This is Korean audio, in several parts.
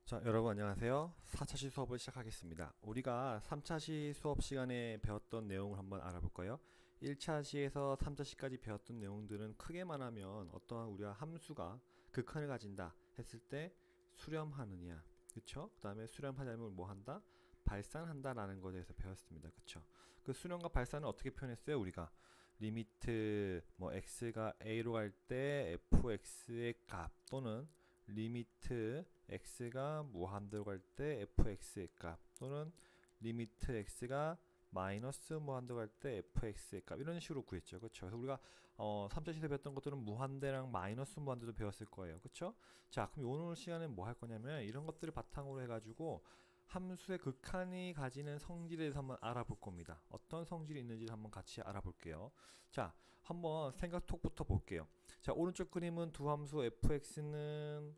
자, 여러분 안녕하세요. 4차시 수업을 시작하겠습니다. 우리가 3차시 수업 시간에 배웠던 내용을 한번 알아볼까요? 1차시에서 3차시까지 배웠던 내용들은 크게 말하면 어떠한 우리가 함수가 극한을 가진다 했을 때 수렴하느냐, 그쵸? 그 다음에 수렴하려면 뭐 한다? 발산한다 라는 것에 대해서 배웠습니다. 그쵸? 그 수렴과 발산을 어떻게 표현했어요? 우리가 리미트 뭐 x가 a로 갈 때 fx의 값 또는 리미트 x가 무한대로 갈 때 fx의 값 또는 리미트 x가 마이너스 무한대로 갈 때 fx의 값 이런 식으로 구했죠. 그렇죠? 그래서 우리가 3차시에서 배웠던 것들은 무한대랑 마이너스 무한대도 배웠을 거예요. 그렇죠? 자, 그럼 오늘 시간은 뭐 할 거냐면 이런 것들을 바탕으로 해가지고 함수의 극한이 가지는 성질에 대해서 한번 알아볼 겁니다. 어떤 성질이 있는지 한번 같이 알아볼게요. 자, 한번 생각톡부터 볼게요. 자, 오른쪽 그림은 두 함수 fx는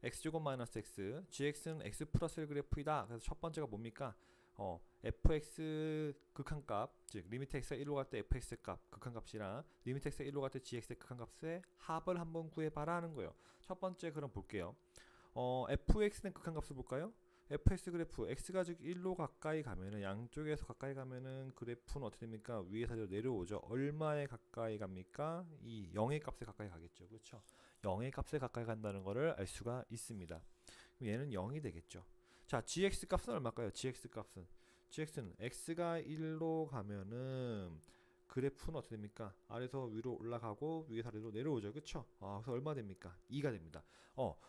x제곱 마이너스 x, gx는 x 플러스 1 그래프이다. 그래서 첫 번째가 뭡니까? fx 극한값, 즉 리미트 x가 1로 갈 때 fx 값 극한값이랑 리미트 x가 1로 갈 때 gx의 극한값의 합을 한번 구해봐라 하는 거예요. 첫 번째 그럼 볼게요. fx는 극한값을 볼까요? fx 그래프 x가 즉 1로 가까이 가면은 양쪽에서 가까이 가면은 그래프는 어떻게 됩니까? 위에서 내려오죠. 얼마에 가까이 갑니까? 이 0의 값에 가까이 가겠죠. 그렇죠? 0의 값에 가까이 간다는 것을 알 수가 있습니다. 그럼 얘는 0이 되겠죠. 자, gx 값은 얼마일까요? gx 값은 gx는 x가 1로 가면은 그래프는 어떻게 됩니까? 아래서 위로 올라가고 위에서 아래로 내려오죠. 그쵸? 그래서 얼마 됩니까? 2가 됩니다.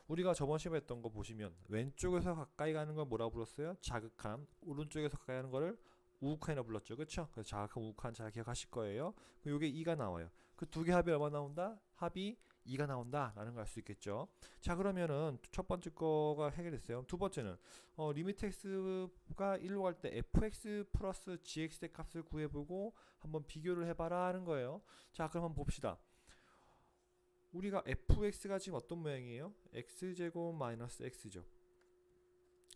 우리가 저번 시험에 했던 거 보시면 왼쪽에서 가까이 가는 걸 뭐라고 불렀어요? 자극함. 오른쪽에서 가까이 가는 거를 우극한이라고 불렀죠. 그쵸? 그래서 자극한, 우극한 잘 기억하실 거예요. 그럼 이게 2가 나와요. 그 두 개 합이 얼마 나온다? 합이 2가 나온다 라는 걸 알 수 있겠죠. 자, 그러면은 첫 번째 거가 해결됐어요. 두 번째는 리미트 x가 1로 갈 때 fx 플러스 gx의 값을 구해보고 한번 비교를 해봐라 하는 거예요. 자, 그럼 한번 봅시다. 우리가 fx가 지금 어떤 모양이에요? x제곱 마이너스 x죠.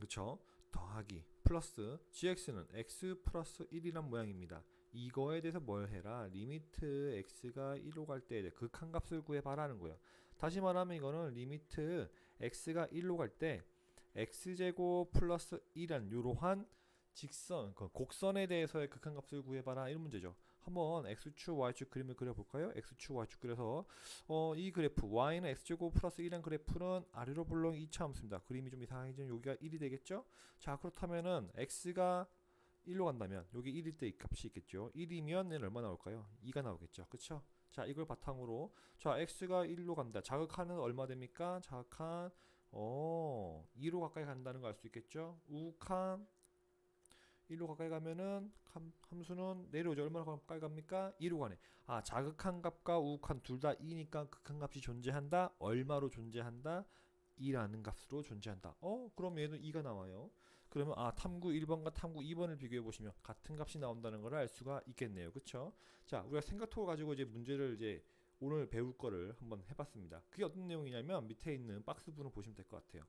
그쵸? 더하기 플러스 gx는 x 플러스 1이란 모양입니다. 이거에 대해서 뭘 해라? 리미트 x가 1로 갈 때 극한값을 구해봐라는 거예요. 다시 말하면 이거는 리미트 x가 1로 갈 때 x제곱 플러스 1이란 이러한 직선, 그 곡선에 대해서의 극한값을 구해봐라 이런 문제죠. 한번 x축, y축 그림을 그려볼까요? x축, y축 그려서 이 그래프 y는 x제곱 플러스 1이라는 그래프는 아래로 볼록 2차 함수입니다. 그림이 좀 이상해지면 여기가 1이 되겠죠? 자, 그렇다면은 x가 1로 간다면 여기 1일 때 이 값이 있겠죠. 1이면 얘는 얼마 나올까요? 2가 나오겠죠. 그쵸? 자, 이걸 바탕으로 자, x가 1로 간다. 자극하는 얼마 됩니까? 자극한 2로 가까이 간다는 걸 알 수 있겠죠. 우극한 1로 가까이 가면은 함수는 내려오죠. 얼마나 가까이 갑니까? 2로 가네. 자극한 값과 우극한 둘 다 2니까 극한 값이 존재한다. 얼마로 존재한다? 2라는 값으로 존재한다. 그럼 얘는 2가 나와요. 그러면 탐구 1번과 탐구 2번을 비교해 보시면 같은 값이 나온다는 걸 알 수가 있겠네요. 그쵸? 자, 우리가 생각토를 가지고 이제 문제를 이제 오늘 배울 거를 한번 해봤습니다. 그게 어떤 내용이냐면 밑에 있는 박스분을 보시면 될 것 같아요.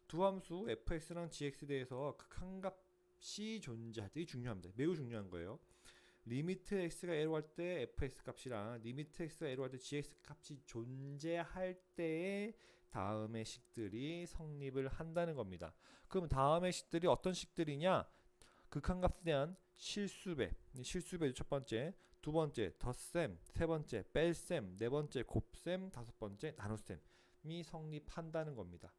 두 함수 fx랑 gx에 대해서 극한값이 존재할 때 중요합니다. 매우 중요한 거예요. 리미트 x가 A로 갈 때 fx 값이랑 리미트 x가 A로 갈 때 gx 값이 존재할 때의 다음의 식들이 성립을 한다는 겁니다. 그럼 다음의 식들이 어떤 식들이냐? 극한값에 대한 실수배, 실수배 첫 번째, 두 번째 덧셈, 세 번째 뺄셈, 네 번째 곱셈, 다섯 번째 나눗셈이 성립한다는 겁니다.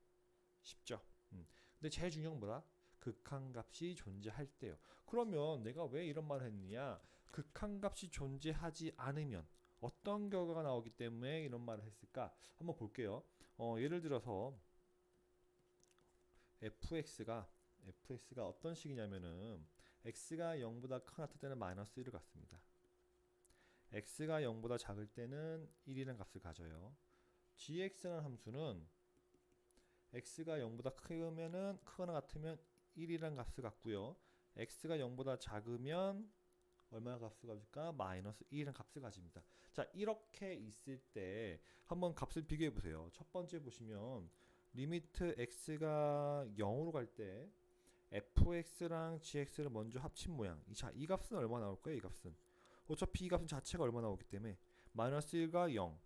쉽죠? 근데 제일 중요한 건 뭐다? 극한값이 존재할 때요. 그러면 내가 왜 이런 말을 했느냐? 극한값이 존재하지 않으면 어떤 결과가 나오기 때문에 이런 말을 했을까? 한번 볼게요. 예를 들어서 fx가 어떤 식이냐면은 x가 0보다 크거나 같을 때는 마이너스 1을 갖습니다. x가 0보다 작을 때는 1이라는 값을 가져요. gx라는 함수는 x가 0보다 크거나 같으면 1이라는 값을 갖고요. x가 0보다 작으면 얼마나 값을 가질까? 마이너스 1이라는 값을 가집니다. 자, 이렇게 있을 때 한번 값을 비교해 보세요. 첫 번째 보시면 리미트 x가 0으로 갈 때 fx랑 gx를 먼저 합친 모양. 자, 이 값은 얼마 나올 거예요? 이 값은 어차피 이 값은 자체가 얼마 나오기 때문에 마이너스 1과 0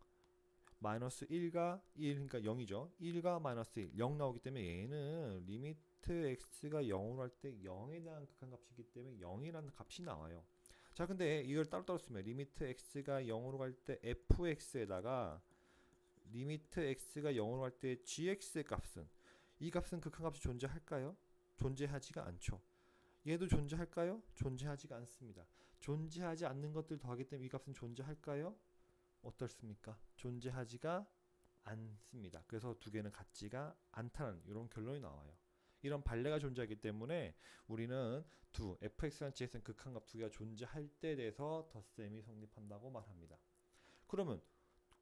마이너스 1과 1, 그러니까 0이죠. 1과 마이너스 1, 0 나오기 때문에 얘는 리미트 x가 0으로 할 때 0에 대한 극한값이기 때문에 0이라는 값이 나와요. 자, 근데 이걸 따로따로 쓰면 리미트 x가 0으로 갈 때 fx에다가 리미트 x가 0으로 할 때 gx의 값은, 이 값은 극한값이 존재할까요? 존재하지가 않죠. 얘도 존재할까요? 존재하지가 않습니다. 존재하지 않는 것들 더하기 때문에 이 값은 존재할까요? 어떻습니까? 존재하지가 않습니다. 그래서 두 개는 같지가 않다는 이런 결론이 나와요. 이런 반례가 존재하기 때문에 우리는 두 fx랑 gx는 극한값 두 개가 존재할 때에 대해서 덧셈이 성립한다고 말합니다. 그러면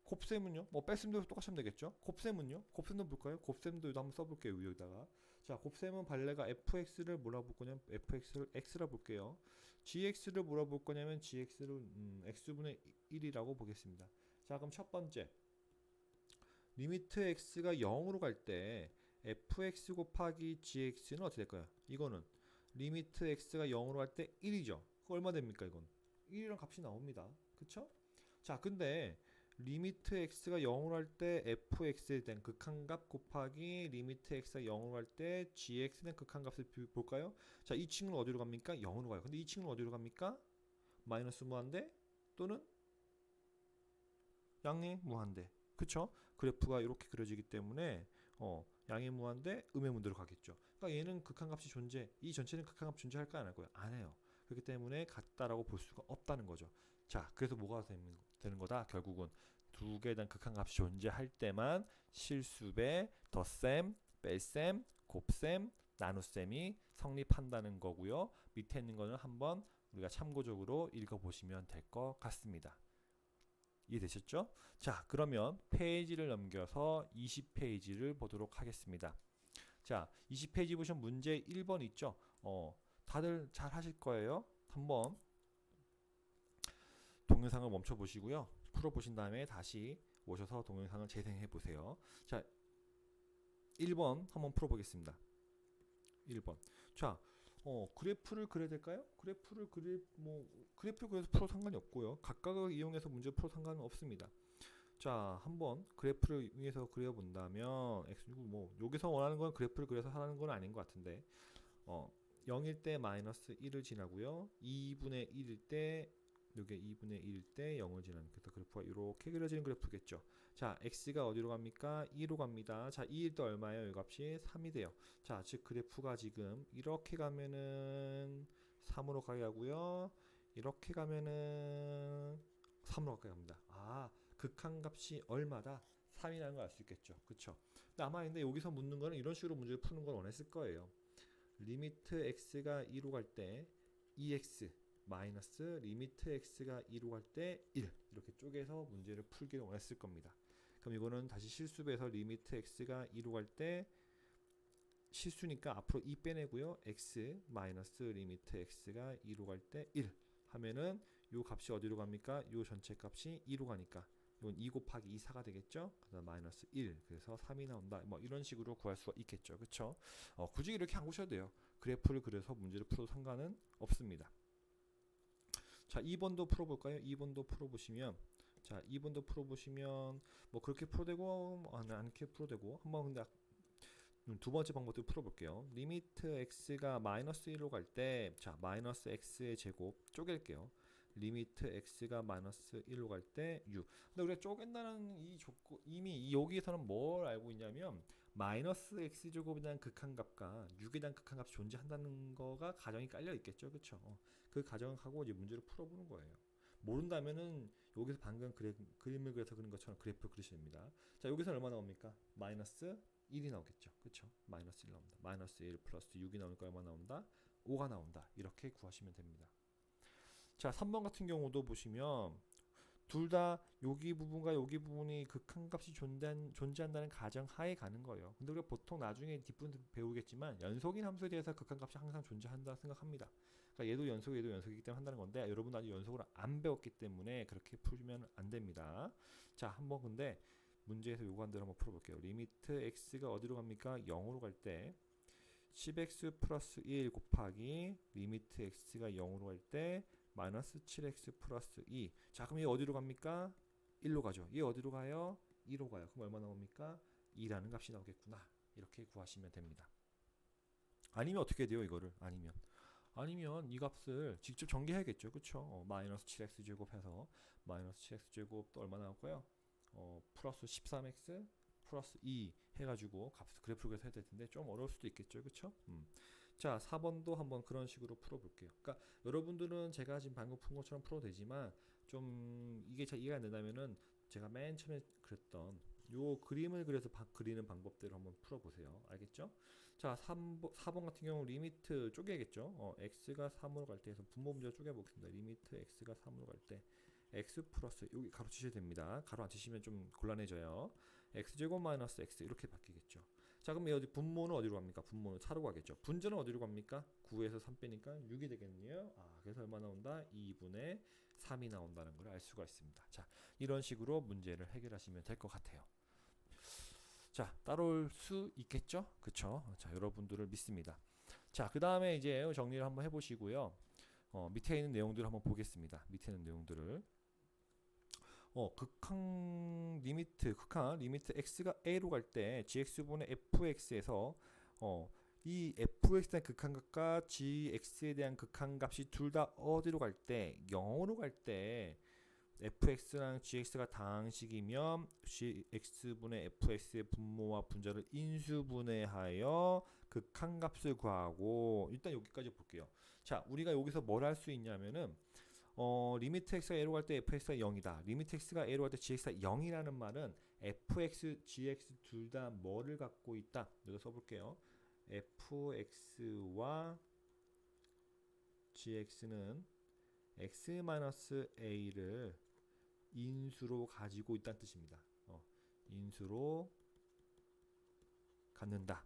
곱셈은요? 뭐 뺄셈도 똑같이 하면 되겠죠? 곱셈은요? 곱셈도 볼까요? 곱셈도 한번 써볼게요. 여기다가. 자, 곱셈은 반례가 fx를 뭐라 볼 거냐면 fx를 x라 볼게요. gx를 뭐라 볼 거냐면 gx를 x분의 1이라고 보겠습니다. 자, 그럼 첫 번째 리미트 x가 0으로 갈 때 fx 곱하기 gx는 어떻게 될까요? 이거는 리미트 x가 0으로 갈 때 1이죠. 그거 얼마 됩니까? 이건 1이란 값이 나옵니다. 그쵸? 자, 근데 리미트 x가 0으로 할 때 fx에 대한 극한값 곱하기 리미트 x가 0으로 할 때 gx에 대한 극한값을 볼까요? 자, 이 친구는 어디로 갑니까? 0으로 가요. 근데 이 친구는 어디로 갑니까? 마이너스 무한대 또는 양의 무한대. 그쵸? 그래프가 이렇게 그려지기 때문에 양의 무한대 음의 무한대로 가겠죠. 그러니까 얘는 극한값이 이 전체는 극한값 존재할까 안 할까요? 안 해요. 그렇기 때문에 같다라고 볼 수가 없다는 거죠. 자, 그래서 뭐가 되는 거다? 결국은 두 개에 대한 극한값이 존재할 때만 실수배, 덧셈, 뺄셈, 곱셈, 나눗셈이 성립한다는 거고요. 밑에 있는 거는 한번 우리가 참고적으로 읽어보시면 될 것 같습니다. 이해되셨죠? 자, 그러면 페이지를 넘겨서 20페이지를 보도록 하겠습니다. 자, 20페이지 보시면 문제 1번 있죠? 다들 잘 하실 거예요. 한번 동영상을 멈춰 보시고요. 풀어 보신 다음에 다시 오셔서 동영상을 재생해 보세요. 자, 1번 한번 풀어 보겠습니다. 1번. 자, 그래프를 그려야 될까요? 그래프를 그래서 풀어 상관이 없고요. 각각을 이용해서 문제 풀어 상관은 없습니다. 자, 한번 그래프를 이용해서 그려 본다면 여기서 원하는 건 그래프를 그려서 하는 건 아닌 것 같은데 0일 때 마이너스 1을 지나고요. 2분의 1일 때 이게 2분의 1일 때 0을 지나는, 그래서 그래프가 이렇게 그려지는 그래프겠죠. 자, x가 어디로 갑니까? 2로 갑니다. 자, 2일 때 얼마예요? 이 값이 3이 돼요. 자, 즉 그래프가 지금 이렇게 가면은 3으로 가게 하고요. 이렇게 가면은 3으로 가게 합니다. 아, 극한값이 얼마다? 3이라는 걸 알 수 있겠죠. 그쵸? 근데 여기서 묻는 거는 이런 식으로 문제를 푸는 걸 원했을 거예요. 리미트 x가 2로 갈 때 2x 마이너스 리미트 x가 2로 갈 때 1, 이렇게 쪼개서 문제를 풀기를 원했을 겁니다. 그럼 이거는 다시 실수배에서 리미트 x가 2로 갈 때 실수니까 앞으로 2 빼내고요. x 마이너스 리미트 x가 2로 갈 때 1 하면은 요 값이 어디로 갑니까? 요 전체 값이 2로 가니까 이건 2 곱하기 2, 4가 되겠죠? 그 다음 마이너스 1, 그래서 3이 나온다. 뭐 이런 식으로 구할 수가 있겠죠. 그쵸? 굳이 이렇게 안 보셔도 돼요. 그래프를 그려서 문제를 풀어도 상관은 없습니다. 자, 2번도 풀어볼까요? 2번도 풀어보시면, 자, 2번도 풀어보시면 뭐 그렇게 풀어도 되고 않게 풀어도 되고, 한번 근데 두 번째 방법도 풀어볼게요. 리미트 x가 마이너스 1로 갈 때, 자, 마이너스 x의 제곱 쪼갤게요. 리미트 x가 마이너스 1로 갈 때 6. 근데 우리가 쪼갠다는 이 조건, 이미 여기에서는 뭘 알고 있냐면 마이너스 x제곱에 대한 극한값과 6에 대한 극한값이 존재한다는 거가 가정이 깔려 있겠죠. 그쵸? 그 가정을 하고 이제 문제를 풀어보는 거예요. 모른다면은 여기서 방금 그림을 그려서 그린 것처럼 그래프를 그리시면 됩니다. 자, 여기서 얼마 나옵니까? 마이너스 1이 나오겠죠. 그쵸? 마이너스 1 나옵니다. 마이너스 1 플러스 6이 나오니까 얼마 나온다? 5가 나온다. 이렇게 구하시면 됩니다. 자, 3번 같은 경우도 보시면 둘 다 여기 부분과 여기 부분이 극한값이 존재한다는 가정하에 가는 거예요. 근데 우리가 보통 나중에 뒷부분 배우겠지만 연속인 함수에 대해서 극한값이 항상 존재한다 생각합니다. 그러니까 얘도 연속이기 때문에 한다는 건데 여러분 아직 연속을 안 배웠기 때문에 그렇게 풀면 안 됩니다. 자, 한번 근데 문제에서 요구한 대로 한번 풀어볼게요. 리미트 x가 어디로 갑니까? 0으로 갈 때 10x 플러스 1 곱하기 리미트 x가 0으로 갈 때 마이너스 7x 플러스 2. 자, 그럼 얘 어디로 갑니까? 1로 가죠. 얘 어디로 가요? 2로 가요. 그럼 얼마 나옵니까? 2라는 값이 나오겠구나. 이렇게 구하시면 됩니다. 아니면 어떻게 돼요, 이거를? 아니면 이 값을 직접 전개해야겠죠. 그쵸? 마이너스 7x 제곱 해서 마이너스 7x 제곱 또 얼마 나올까요? 플러스 13x 플러스 2 해가지고 값을 그래프를 그려서 해야 될 텐데 좀 어려울 수도 있겠죠. 그쵸? 자, 4번도 한번 그런 식으로 풀어볼게요. 그러니까 여러분들은 제가 지금 방금 푼 것처럼 풀어도 되지만 좀 이게 잘 이해가 안 된다면은 제가 맨 처음에 그렸던 요 그림을 그려서 그리는 방법대로 한번 풀어보세요. 알겠죠? 자, 4번 같은 경우 리미트 쪼개야겠죠? x가 3으로 갈 때 해서 분모 문제 쪼개보겠습니다. 리미트 x가 3으로 갈 때 x 플러스 여기 가로 치셔야 됩니다. 가로 안 치시면 좀 곤란해져요. x제곱 마이너스 x 이렇게 바뀌겠죠. 자, 그럼 어디 분모는 어디로 갑니까? 분모는 4로 가겠죠. 분자는 어디로 갑니까? 9에서 3 빼니까 6이 되겠네요. 그래서 얼마 나온다? 2분의 3이 나온다는 걸 알 수가 있습니다. 자, 이런 식으로 문제를 해결하시면 될 것 같아요. 자, 따라올 수 있겠죠? 그쵸? 자, 여러분들을 믿습니다. 자, 그 다음에 이제 정리를 한번 해보시고요. 밑에 있는 내용들을 한번 보겠습니다. 밑에 있는 내용들을. 극한 리미트 x가 a로 갈 때 gx분의 fx에서 이 fx에 대한 극한값과 gx에 대한 극한값이 둘 다 어디로 갈 때 0으로 갈 때 fx랑 gx가 다항식이면 gx분의 fx의 분모와 분자를 인수분해하여 극한값을 구하고 일단 여기까지 볼게요. 자, 우리가 여기서 뭘 할 수 있냐면은 리미트 x가 a로 갈 때 fx가 0이다. 리미트 x가 a로 갈 때 gx가 0이라는 말은 fx, gx 둘 다 뭐를 갖고 있다. 여기다 써볼게요. fx와 gx는 x-a를 인수로 가지고 있다는 뜻입니다. 인수로 갖는다.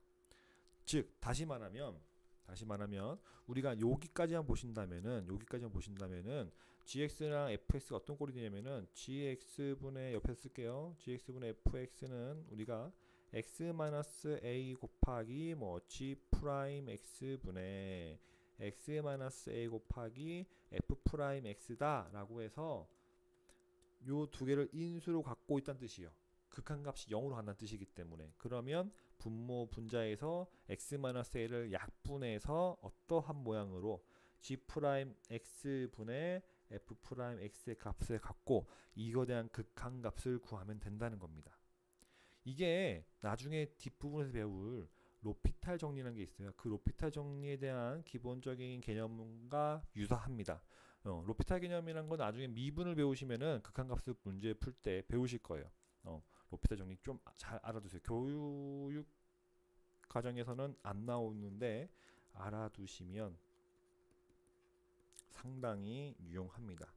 즉 다시 말하면 우리가 여기까지만 보신다면은 gx랑 fx가 어떤 꼴이 되냐면은 gx분의 옆에 쓸게요. gx분의 fx는 우리가 x-a 곱하기 g 프라임 x분의 x-a 곱하기 f 프라임 x다 라고 해서 요 두 개를 인수로 갖고 있다는 뜻이에요. 극한값이 0으로 간다는 뜻이기 때문에 그러면 분모 분자에서 x-a를 약분해서 어떠한 모양으로 g'x분의 f'x의 값을 갖고 이거에 대한 극한값을 구하면 된다는 겁니다. 이게 나중에 뒷부분에서 배울 로피탈 정리라는 게 있어요. 그 로피탈 정리에 대한 기본적인 개념과 유사합니다. 로피탈 개념이란 건 나중에 미분을 배우시면은 극한값을 문제 풀 때 배우실 거예요. 로피탈 정리 좀 잘 알아두세요. 교육 과정에서는 안 나오는데 알아두시면 상당히 유용합니다.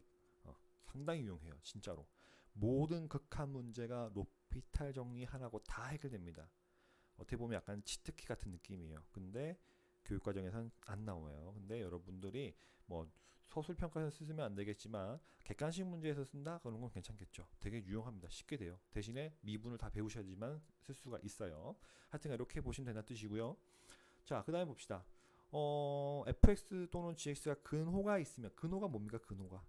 상당히 유용해요. 진짜로. 모든 극한 문제가 로피탈 정리 하나고 다 해결됩니다. 어떻게 보면 약간 치트키 같은 느낌이에요. 근데 교육과정에서는 안 나와요. 근데 여러분들이 뭐 서술평가에서 쓰면 안 되겠지만 객관식 문제에서 쓴다? 그런 건 괜찮겠죠. 되게 유용합니다. 쉽게 돼요. 대신에 미분을 다 배우셔야지만 쓸 수가 있어요. 하여튼 이렇게 보시면 된다는 뜻이고요. 자, 그 다음에 봅시다. fx 또는 gx가 근호가 있으면 근호가 뭡니까? 근호가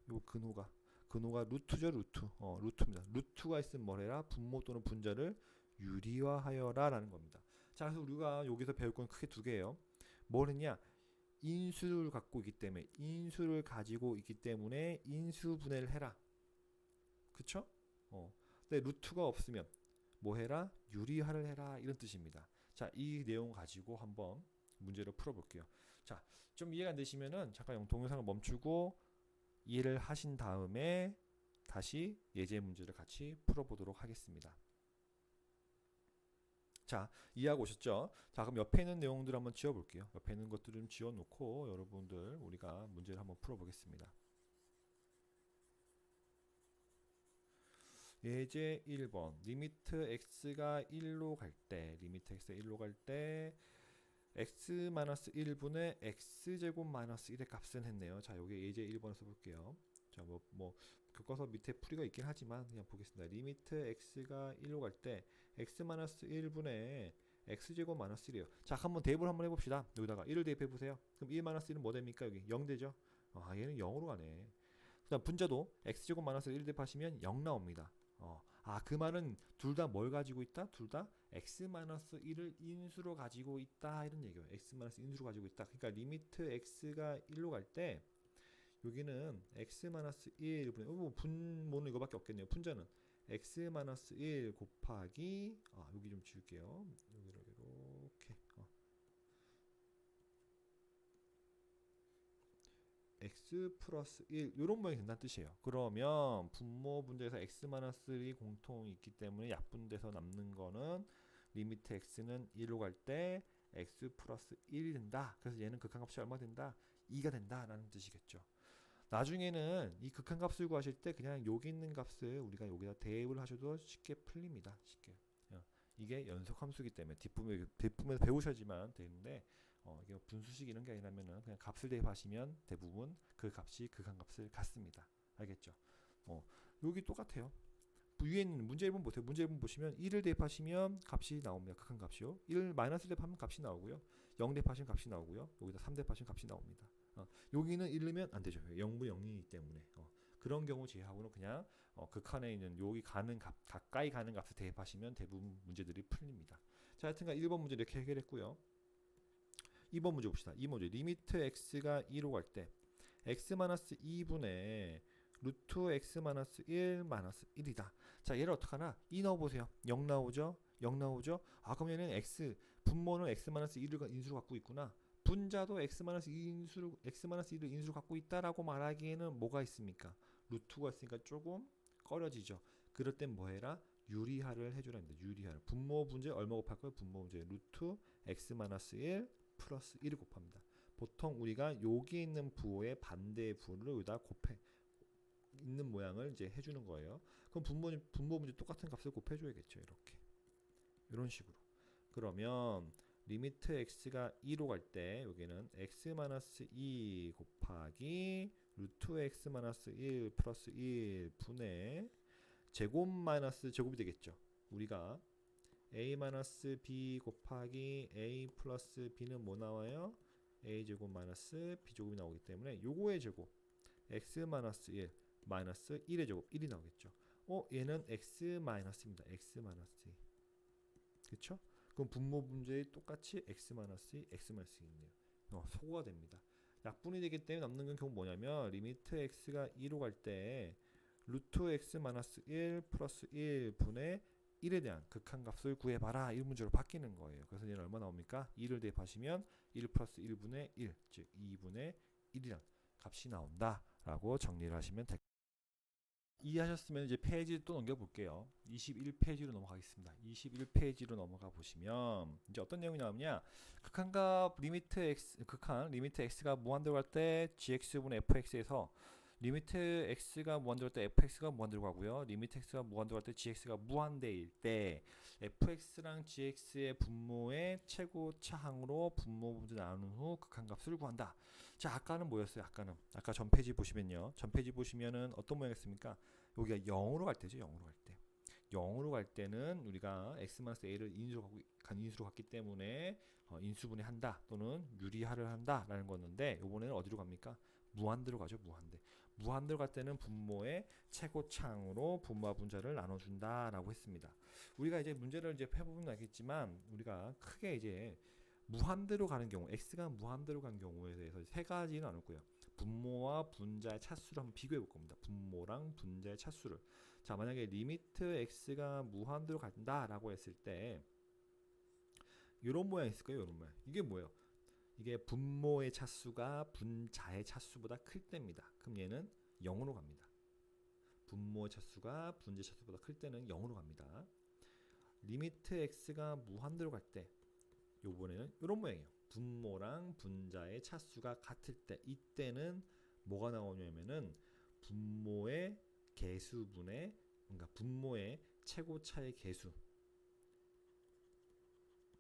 루트죠. 루트입니다. 루트가 있으면 뭐래라? 분모 또는 분자를 유리화하여라 라는 겁니다. 자, 그래서 우리가 여기서 배울 건 크게 두 개예요. 뭐느냐? 인수를 가지고 있기 때문에 인수분해를 해라. 그쵸? 근데 루트가 없으면 뭐 해라? 유리화를 해라. 이런 뜻입니다. 자, 이 내용 가지고 한번 문제를 풀어볼게요. 자, 좀 이해가 안 되시면은 잠깐 동영상을 멈추고 이해를 하신 다음에 다시 예제 문제를 같이 풀어보도록 하겠습니다. 자, 이해하고 오셨죠? 자, 그럼 옆에 있는 내용들 한번 지워볼게요. 옆에 있는 것들을 좀 지워놓고 여러분들 우리가 문제를 한번 풀어보겠습니다. 예제 1번 리미트 x가 1로 갈 때 x-1분의 x제곱 마이너스 1의 값은 했네요. 자, 여기 예제 1번 써볼게요. 자, 뭐 교과서 밑에 풀이가 있긴 하지만 그냥 보겠습니다. 리미트 x가 1로 갈 때 x-1분의 x제곱 마이너스 1이에요. 자, 한번 대입을 한번 해봅시다. 여기다가 1을 대입해보세요. 그럼 1 마이너스 1은 뭐 됩니까? 여기 0 되죠? 얘는 0으로 가네. 그 다음 분자도 x제곱 마이너스 1 대입하시면 0 나옵니다. 그 말은 둘 다 뭘 가지고 있다? 둘 다 x-1을 인수로 가지고 있다 이런 얘기예요. x-인수로 가지고 있다. 그러니까 리미트 x가 1로 갈 때 여기는 x-1 뭐 분모는 이거밖에 없겠네요. 분자는 x-1 곱하기 여기 좀 지울게요. 여기를 이렇게 x 플러스 1 이런 모양이 된다는 뜻이에요. 그러면 분모 분자에서 x-1이 공통이 있기 때문에 약분돼서 남는 거는 리미트 x는 1로 갈 때 x 플러스 1이 된다. 그래서 얘는 극한값이 얼마 된다? 2가 된다 라는 뜻이겠죠. 나중에는 이 극한값을 구하실 때 그냥 여기 있는 값을 우리가 여기다 대입을 하셔도 쉽게 풀립니다. 쉽게. 이게 연속함수이기 때문에 뒷부분에서 배우셔야지만 되는데 이게 분수식 이런 게 아니라면은 그냥 값을 대입하시면 대부분 그 값이 극한값을 갖습니다. 알겠죠? 여기 똑같아요. 위에 있는 문제 1번 보세요. 문제 1번 보시면 1을 대입하시면 값이 나옵니다. 극한값이요. 1 마이너스 대입하면 값이 나오고요. 0 대입하시면 값이 나오고요. 여기다 3 대입하시면 값이 나옵니다. 여기는 1이면 안 되죠. 0분 0이기 때문에. 그런 경우 제하고는 그냥 극한에 있는 여기 가는 값, 가까이 가는 값을 대입하시면 대부분 문제들이 풀립니다. 자, 하여튼간 1번 문제 이렇게 해결했고요. 2번 문제 봅시다. 2번 문제. 리미트 x가 2로 갈 때 x-2분의 루트 x-1 1이다. 자, 얘를 어떡하나? 2 넣어보세요. 0 나오죠? 0 나오죠? 그럼 얘는 x, 분모는 x-1을 인수로 갖고 있구나. 분자도 x-1을 인수로 갖고 있다라고 말하기에는 뭐가 있습니까? 루트가 있으니까 조금 꺼려지죠. 그럴 땐 뭐 해라? 유리화를 해주랍니다. 유리화를. 분모 분제 얼마 곱할 거예요? 분모 분제 루트 x-1 플러스 1을 곱합니다. 보통 우리가 여기 있는 부호의 반대의 부호를 여기다 곱해 있는 모양을 이제 해주는 거예요. 그럼 분모 문제 똑같은 값을 곱해줘야겠죠. 이렇게 이런 식으로. 그러면 리미트 x가 2로 갈 때 여기는 x-2 곱하기 루트 x-1 플러스 1 분의 제곱 마이너스 제곱이 되겠죠. 우리가 a-b 곱하기 a 플러스 b는 뭐 나와요? a 제곱 마이너스 b 제곱이 나오기 때문에 요거의 제곱 x-1 마이너스 1의 제곱 1이 나오겠죠. 얘는 x 마이너스입니다. x 마이너스 2. 그쵸? 그럼 분모 분제에 똑같이 x 마이너스 2, x 마이너스 2 있네요. 소거가 됩니다. 약분이 되기 때문에 남는 건 결국 뭐냐면 리미트 x가 2로 갈 때 루트 x 마이너스 1 플러스 1 분의 1에 대한 극한값을 구해봐라. 이 문제로 바뀌는 거예요. 그래서 얘는 얼마 나옵니까? 2를 대입하시면 1 플러스 1분의 1, 즉 2분의 1이란 값이 나온다 라고 정리를 하시면 됩니다. 이해하셨으면 이제 페이지 또 넘겨볼게요. 21페이지로 넘어가겠습니다. 21페이지로 넘어가 보시면 이제 어떤 내용이 나오냐? 극한값 리미트 x 극한 리미트 x가 무한대로 갈 때 gx분의 fx에서 리미트 x가 무한대로 갈 때 fx가 무한대로 가고요. 리미트 x가 무한대로 갈 때 gx가 무한대일 때 fx랑 gx의 분모의 최고차항으로 분모 분수 나눈 후 극한값을 구한다. 자, 아까는 뭐였어요? 아까 전 페이지 보시면요. 전 페이지 보시면은 어떤 모양이었습니까? 여기가 0으로 갈 때죠. 0으로 갈 때. 0으로 갈 때는 우리가 x-a를 인수로 갔기 때문에 인수분해 한다 또는 유리화를 한다 라는 거였는데 이번에는 어디로 갑니까? 무한대로 가죠. 무한대로 갈 때는 분모의 최고차항으로 분모와 분자를 나눠준다 라고 했습니다. 우리가 이제 문제를 이제 해보면 알겠지만 우리가 크게 이제 무한대로 가는 경우 x가 무한대로 간 경우에 대해서 세 가지는 나눌 거예요. 분모와 분자의 차수를 한번 비교해 볼 겁니다. 분모랑 분자의 차수를. 자, 만약에 리미트 x가 무한대로 간다라고 했을 때 이런 모양이 있을까요? 이런 모양. 이게 뭐예요? 이게 분모의 차수가 분자의 차수보다 클 때입니다. 그럼 얘는 0으로 갑니다. 분모의 차수가 분자의 차수보다 클 때는 0으로 갑니다. 리미트 x가 무한대로 갈 때 요번에는 이런 모양이에요. 분모랑 분자의 차수가 같을 때 이때는 뭐가 나오냐면은 분모의 개수분의 그러니까 분모의 최고차의 개수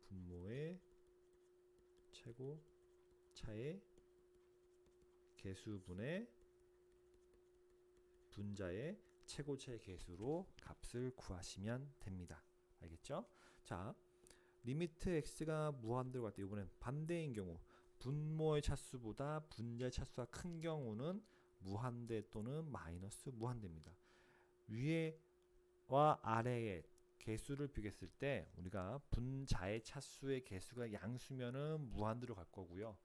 분모의 최고차의 개수분의 분자의 최고차의 개수로 값을 구하시면 됩니다. 알겠죠? 자, 리미트 x가 무한대로 갈 때 이번엔 반대인 경우 분모의 차수보다 분자의 차수가 큰 경우는 무한대 또는 마이너스 무한대입니다. 위에 위와 아래의 개수를 비교했을 때 우리가 분자의 차수의 개수가 양수면은 무한대로 갈 거고요.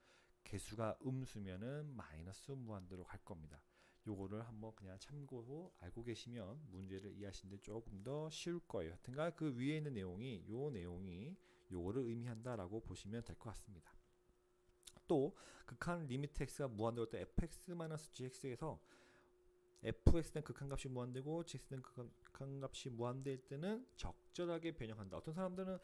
개수가 음수면은 마이너스 무한대로 갈 겁니다. 요거를 한번 그냥 참고로 알고 계시면 문제를 이해하시는데 조금 더 쉬울 거예요. 하여튼간 그 위에 있는 내용이 요 내용이 요거를 의미한다라고 보시면 될 것 같습니다. 또 극한 리미트 x가 무한대로 때 fx-gx에서 fx는 극한값이 무한대고 gx는 극한값이 무한대일 때는 적절하게 변형한다. 어떤 사람들은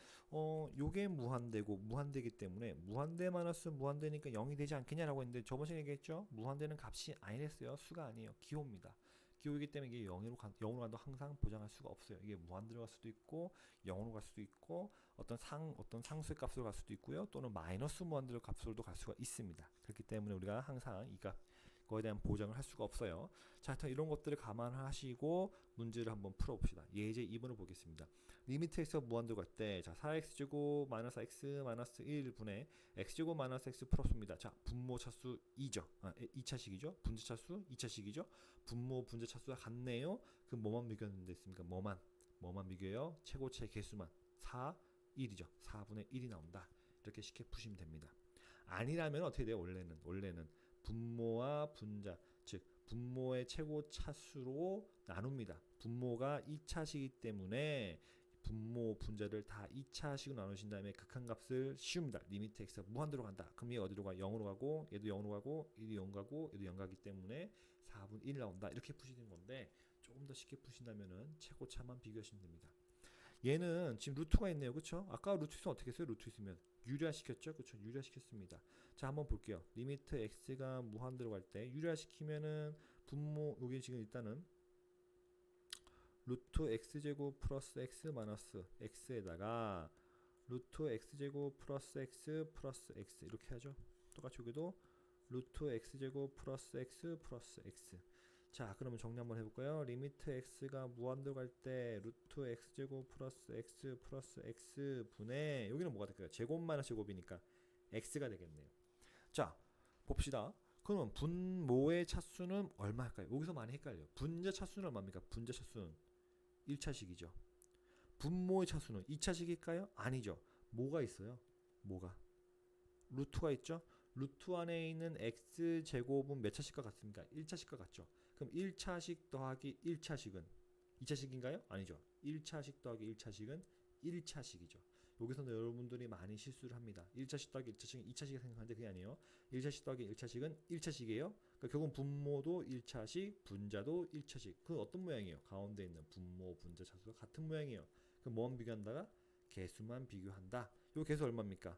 요게 무한대고 무한대이기 때문에 무한대 마이너스 무한대니까 0이 되지 않겠냐라고 했는데 저번 시간에 얘기했죠. 무한대는 값이 아니랬어요. 수가 아니에요. 기호입니다. 기호이기 때문에 이게 0으로 간다고 항상 보장할 수가 없어요. 이게 무한대로 갈 수도 있고 0으로 갈 수도 있고 어떤 상수의 값으로 갈 수도 있고요. 또는 마이너스 무한대로 값으로도 갈 수가 있습니다. 그렇기 때문에 우리가 항상 이 값 거에 대한 보장을 할 수가 없어요. 자, 하여튼 이런 것들을 감안하시고 문제를 한번 풀어봅시다. 예제 2번을 보겠습니다. 리미트 x가 무한대로 갈 때, 자, 4x제곱 마이너스 x 마이너스 1분의 x제곱 마이너스 x 플러스입니다. 자, 분모 차수 2죠. 2차식이죠. 분자 차수 2차식이죠. 분모 분자 차수가 같네요. 그럼 뭐만 비교하면 됐습니까? 뭐만 비교해요? 최고차의 개수만. 4, 1이죠. 4분의 1이 나온다. 이렇게 쉽게 푸시면 됩니다. 아니라면 어떻게 돼요? 원래는 분모와 분자, 즉 분모의 최고 차수로 나눕니다. 분모가 2차식이기 때문에 분모 분자를 다 2차식으로 나누신 다음에 극한값을 씌웁니다. 리미트 x가 무한대로 간다. 그럼 얘 어디로 가? 0으로 가고 얘도 0으로 가고 얘도 0 가고 얘도 0 가기 때문에 4분의 1 나온다. 이렇게 푸시는 건데 조금 더 쉽게 푸신다면은 최고차만 비교하시면 됩니다. 얘는 지금 루트가 있네요. 그쵸? 아까 루트 있으면 어떻게 했어요? 루트 있으면 유리화시켰죠? 그쵸? 유리화시켰습니다. 자, 한번 볼게요. 리미트 x가 무한대로 갈 때 유리화시키면은 분모, 여기 지금 일단은 루트 x제곱 플러스 x 마이너스 x에다가 루트 x제곱 플러스 x 플러스 x 이렇게 하죠. 똑같이 여기도 루트 x제곱 플러스 x 플러스 x. 자, 그러면 정리 한번 해볼까요? 리미트 x가 무한대로 갈 때 루트 x제곱 플러스 x 플러스 x 분의 여기는 뭐가 될까요? 제곱 마이너스 제곱이니까 x가 되겠네요. 자, 봅시다. 그러면 분모의 차수는 얼마일까요? 여기서 많이 헷갈려요. 분자 차수는 얼마입니까? 분자 차수는 1차식이죠. 분모의 차수는 2차식일까요? 아니죠. 뭐가 있어요? 뭐가? 루트가 있죠? 루트 안에 있는 x제곱은 몇 차식과 같습니까? 1차식과 같죠. 그럼 1차식 더하기 1차식은 2차식인가요? 아니죠. 1차식 더하기 1차식은 1차식이죠. 여기서는 여러분들이 많이 실수를 합니다. 1차식 더하기 1차식은 2차식이 생각하는데 그게 아니에요. 1차식 더하기 1차식은 1차식이에요. 그러니까 결국 분모도 1차식, 분자도 1차식. 그 어떤 모양이에요? 가운데 있는 분모, 분자 차수가 같은 모양이에요. 그럼 뭐만 비교한다가? 개수만 비교한다. 요 개수 얼마입니까?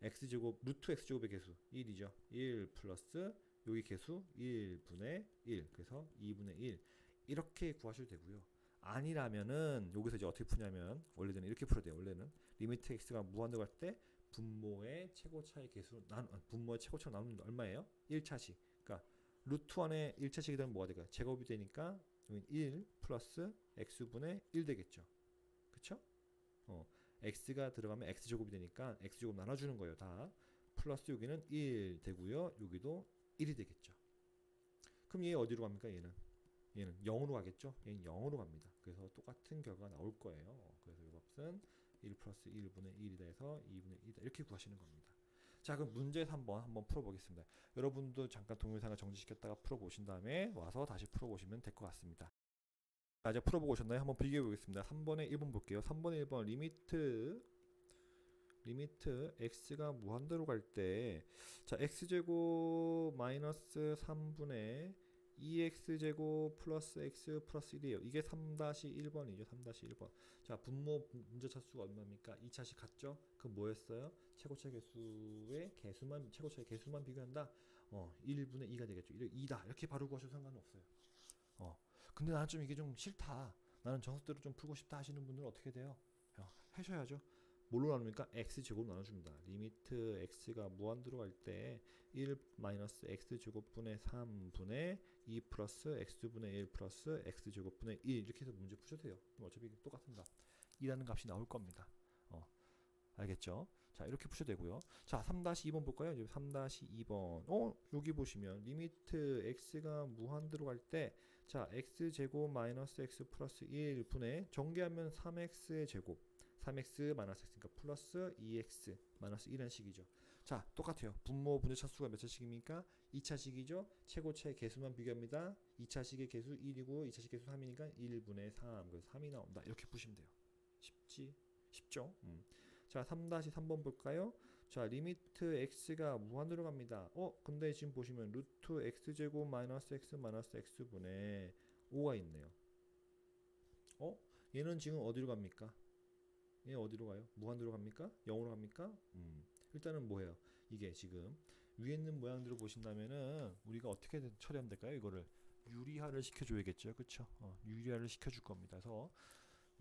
x제곱, 루트 x제곱의 개수 1이죠. 1 플러스 여기 개수 1분의 1. 그래서 2분의 1. 이렇게 구하셔도 되고요. 아니라면은 여기서 이제 어떻게 푸냐면 원래는 이렇게 풀어야 돼요. 원래는 리미트 x가 무한대로 갈 때 분모의 최고차의 개수 분모의 최고차로 나누는 게 얼마예요? 1차식. 그러니까 루트 안에 1차식이 되면 뭐가 될까요? 제곱이 되니까 여기 1 플러스 x분의 1 되겠죠. 그쵸? x가 들어가면 x제곱이 되니까 x제곱 나눠주는 거예요. 다 플러스 여기는 1 되고요. 여기도 1이 되겠죠. 그럼 얘 어디로 갑니까? 얘는 0으로 가겠죠. 얘는 0으로 갑니다. 그래서 똑같은 결과가 나올 거예요. 그래서 이 값은 1 플러스 1분의 1이다 해서 2분의 1이다 이렇게 구하시는 겁니다. 자, 그럼 문제에서 한번 풀어보겠습니다. 여러분도 잠깐 동영상을 정지시켰다가 풀어보신 다음에 와서 다시 풀어보시면 될 것 같습니다. 자, 이제 풀어보고 오셨나요? 한번 비교해 보겠습니다. 3번에 1번 볼게요. 3번에 1번 리미트 x가 무한대로 갈 때 자, x제곱 마이너스 3분의 2x제곱 플러스 x 플러스 1이에요. 이게 3-1번이죠. 3-1번. 자, 분모 문제 차수가 얼마입니까? 2차식 같죠? 그럼 뭐였어요? 최고차 개수의 최고차의 개수만 비교한다. 1분의 2가 되겠죠. 2다. 이렇게 바로 구하셔도 상관없어요. 근데 나는 좀 이게 좀 싫다. 나는 정석대로 좀 풀고 싶다 하시는 분들은 어떻게 돼요? 하셔야죠. 뭘로 나눕니까? x제곱 나눠줍니다. 리미트 x가 무한대로 갈 때 1 마이너스 x제곱분의 3분의 2 플러스 x분의 1 플러스 x제곱분의 1 이렇게 해서 문제 푸셔도 돼요. 어차피 똑같은 값 2라는 값이 나올 겁니다. 알겠죠? 자, 이렇게 푸셔도 되고요. 자, 3-2번 볼까요? 이제 3-2번. 여기 보시면 리미트 x가 무한대로 갈 때 자, x제곱 마이너스 x 플러스 1분의 전개하면 3x의 제곱 3x 마이너스 x니까 플러스 2x 마이너스 1이라는 식이죠. 자, 똑같아요. 분모 분자 차수가 몇 차식입니까? 2차식이죠. 최고차의 개수만 비교합니다. 2차식의 개수 1이고 2차식 개수 3이니까 1분의 3 그래서 3이 나온다. 이렇게 푸시면 돼요. 쉽죠? 자, 3-3번 볼까요? 자, 리미트 x가 무한대로 갑니다. 근데 지금 보시면 루트 x제곱 마이너스 x분의 5가 있네요. 얘는 지금 어디로 갑니까? 얘 어디로 가요? 무한대로 갑니까? 0으로 갑니까? 일단은 뭐예요? 이게 지금 위에 있는 모양대로 보신다면은 우리가 어떻게 처리하면 될까요? 이거를 유리화를 시켜줘야겠죠. 그쵸? 유리화를 시켜줄 겁니다. 그래서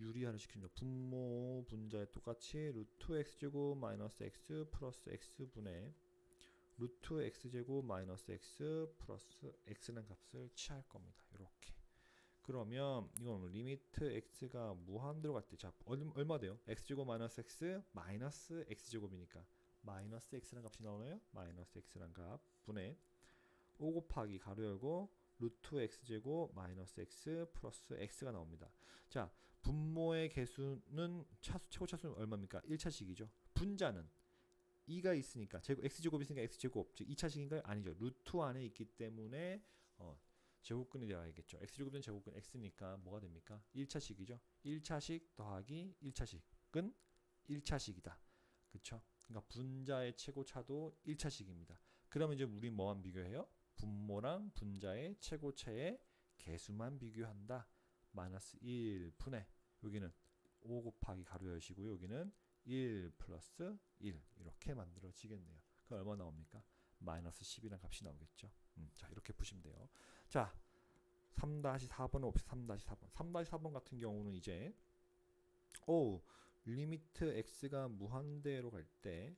유리화를 시킵니다. 분모 분자에 똑같이 루트 x제곱 마이너스 x 플러스 x분의 루트 x제곱 마이너스 x 플러스 x라는 값을 취할 겁니다. 이렇게. 그러면 이건 리미트 x가 무한대로 갈 때 자 얼마 돼요? x제곱 마이너스 x 마이너스 x제곱이니까 마이너스 x라는 값이 나오나요? 마이너스 x라는 값 분의 5 곱하기 가로 열고 루트 x제곱 마이너스 x 플러스 x가 나옵니다. 자, 분모의 개수는 최고 차수는 얼마입니까? 1차식이죠. 분자는 2가 있으니까 x제곱이 있으니까 x제곱 즉 2차식인가요? 아니죠. 루트 안에 있기 때문에 제곱근이 되어야겠죠. x제곱은 제곱근 x니까 뭐가 됩니까? 1차식이죠. 1차식 더하기 1차식은 1차식이다. 그쵸? 그러니까 분자의 최고차도 1차식입니다. 그러면 이제 우리 뭐만 비교해요? 분모랑 분자의 최고차의 개수만 비교한다. 마이너스 1분의 여기는 5 곱하기 가로 열시고요. 여기는 1 플러스 1 이렇게 만들어지겠네요. 그럼 얼마 나옵니까? 마이너스 10이라는 값이 나오겠죠. 자, 이렇게 푸시면 돼요. 자, 3-4번은 옵시다. 3-4번. 3-4번 같은 경우는 이제 리미트 x가 무한대로 갈 때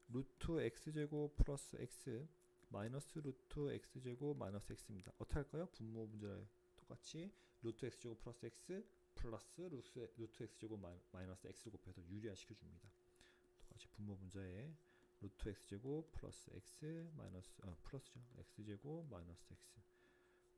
루트 x제곱 플러스 x 마이너스 루트 x제곱 마이너스 x입니다. 어떻게 할까요? 분모 분자에 똑같이 루트 x제곱 플러스 x 플러스 루트 x제곱 마이너스 x를 곱해서 유리화 시켜줍니다. 똑같이 분모 분자에 루트 x제곱 플러스 x 마이너스 플러스죠. x제곱 마이너스 x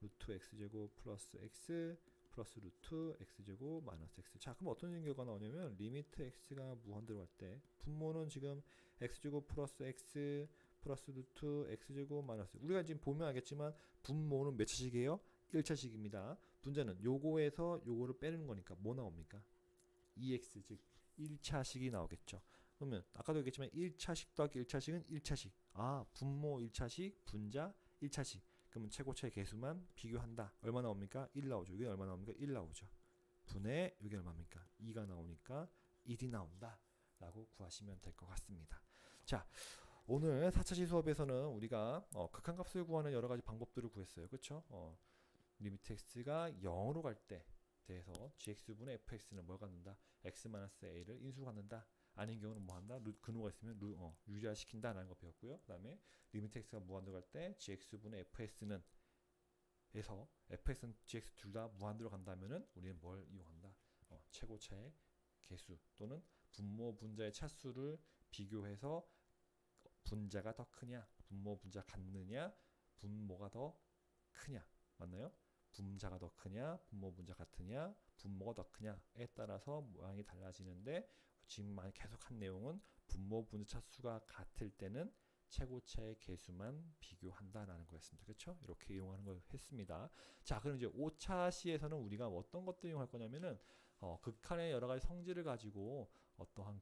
루트 x제곱 플러스 x 플러스 루트 x제곱 마이너스 x. 자, 그럼 어떤 결과가 나오냐면 리미트 x가 무한대로 갈 때 분모는 지금 x제곱 플러스 x 플러스 루트 x제곱 마이너스 우리가 지금 보면 알겠지만 분모는 몇 차식이에요? 1차식입니다. 분자는 요거에서 요거를 빼는 거니까 뭐 나옵니까? 2x 즉 1차식이 나오겠죠. 그러면 아까도 얘기했지만 1차식 더하기 1차식은 1차식. 분모 1차식, 분자 1차식. 그러면 최고차의 개수만 비교한다. 얼마 나옵니까? 1 나오죠. 여기 얼마 나옵니까? 1 나오죠. 분의 여기 얼마입니까? 2가 나오니까 1이 나온다. 라고 구하시면 될 것 같습니다. 자, 오늘 4차시 수업에서는 우리가 극한값을 구하는 여러 가지 방법들을 구했어요. 그렇죠? 리미트 x가 0으로 갈 때 대해서 gx분의 fx는 뭘 갖는다? x-a를 인수로 갖는다. 아닌 경우는 뭐 한다? 근호가 있으면 유리화 시킨다라는 거 배웠고요. 그 다음에 리미트 x가 무한대로 갈 때 gx분의 fs는 에서 fs는 gx 둘 다 무한대로 간다면은 우리는 뭘 이용한다? 최고차의 개수 또는 분모 분자의 차수를 비교해서 분자가 더 크냐, 분모 분자 같느냐, 분모가 더 크냐, 맞나요? 분자가 더 크냐, 분모 분자 같으냐, 분모가 더 크냐에 따라서 모양이 달라지는데 지금 계속 한 내용은 분모 분자 차수가 같을 때는 최고차의 개수만 비교한다라는 거였습니다. 그렇죠? 이렇게 이용하는 걸 했습니다. 자, 그럼 이제 5차 시에서는 우리가 어떤 것들 이용할 거냐면은 극한의 여러 가지 성질을 가지고 어떠한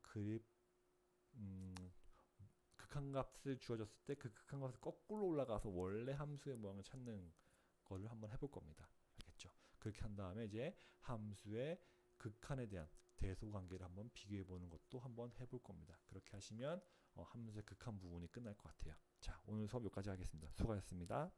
극한값을 주어졌을 때 그 극한값을 거꾸로 올라가서 원래 함수의 모양을 찾는 거를 한번 해볼 겁니다. 알겠죠? 그렇게 한 다음에 이제 함수의 극한에 대한 대소관계를 한번 비교해 보는 것도 한번 해볼 겁니다. 그렇게 하시면 함수의 극한 부분이 끝날 것 같아요. 자, 오늘 수업 여기까지 하겠습니다. 수고하셨습니다.